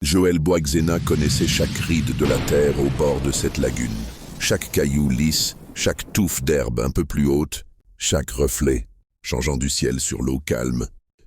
Joël Boixena connaissait chaque ride de la terre au bord de cette lagune. Chaque caillou lisse, chaque touffe d'herbe un peu plus haute, chaque reflet, changeant du ciel sur l'eau calme,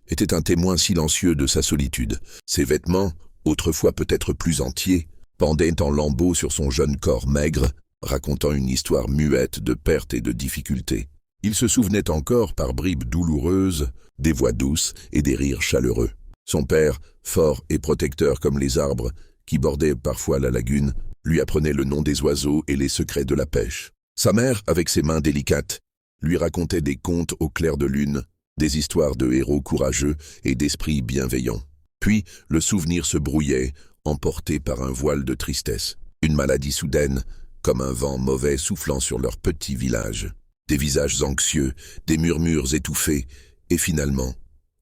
était un témoin silencieux de sa solitude. Ses vêtements, autrefois peut-être plus entiers, pendaient en lambeaux sur son jeune corps maigre, racontant une histoire muette de perte et de difficulté. Il se souvenait encore, par bribes douloureuses, des voix douces et des rires chaleureux. Son père, fort et protecteur comme les arbres, qui bordaient parfois la lagune, lui apprenait le nom des oiseaux et les secrets de la pêche. Sa mère, avec ses mains délicates, lui racontait des contes au clair de lune, des histoires de héros courageux et d'esprits bienveillants. Puis, le souvenir se brouillait, emporté par un voile de tristesse. Une maladie soudaine, comme un vent mauvais soufflant sur leur petit village. Des visages anxieux, des murmures étouffés, et finalement,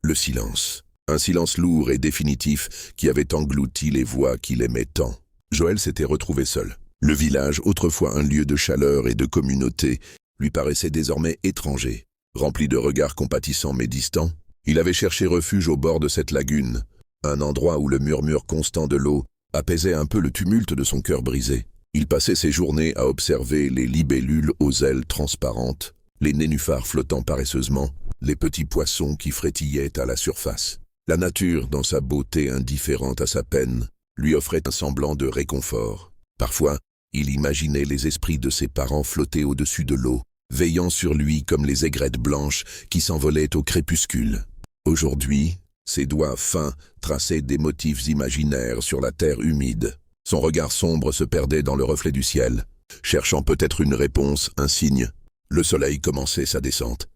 le silence. Un silence lourd et définitif qui avait englouti les voix qu'il aimait tant. Joël s'était retrouvé seul. Le village, autrefois un lieu de chaleur et de communauté, lui paraissait désormais étranger. Rempli de regards compatissants mais distants, il avait cherché refuge au bord de cette lagune, un endroit où le murmure constant de l'eau apaisait un peu le tumulte de son cœur brisé. Il passait ses journées à observer les libellules aux ailes transparentes, les nénuphars flottant paresseusement, les petits poissons qui frétillaient à la surface. La nature, dans sa beauté indifférente à sa peine, lui offrait un semblant de réconfort. Parfois, il imaginait les esprits de ses parents flotter au-dessus de l'eau, veillant sur lui comme les aigrettes blanches qui s'envolaient au crépuscule. Aujourd'hui, ses doigts fins traçaient des motifs imaginaires sur la terre humide. Son regard sombre se perdait dans le reflet du ciel, cherchant peut-être une réponse, un signe. Le soleil commençait sa descente,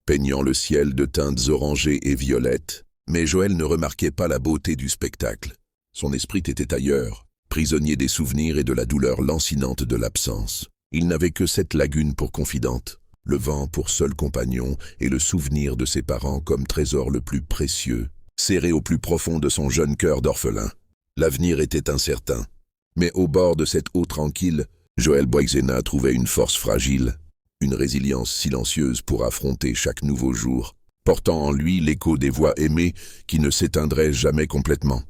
peignant le ciel de teintes orangées et violettes. Mais Joël ne remarquait pas la beauté du spectacle. Son esprit était ailleurs, prisonnier des souvenirs et de la douleur lancinante de l'absence. Il n'avait que cette lagune pour confidente, le vent pour seul compagnon et le souvenir de ses parents comme trésor le plus précieux, serré au plus profond de son jeune cœur d'orphelin. L'avenir était incertain. Mais au bord de cette eau tranquille, Joël Boixena trouvait une force fragile, une résilience silencieuse pour affronter chaque nouveau jour, portant en lui l'écho des voix aimées qui ne s'éteindraient jamais complètement.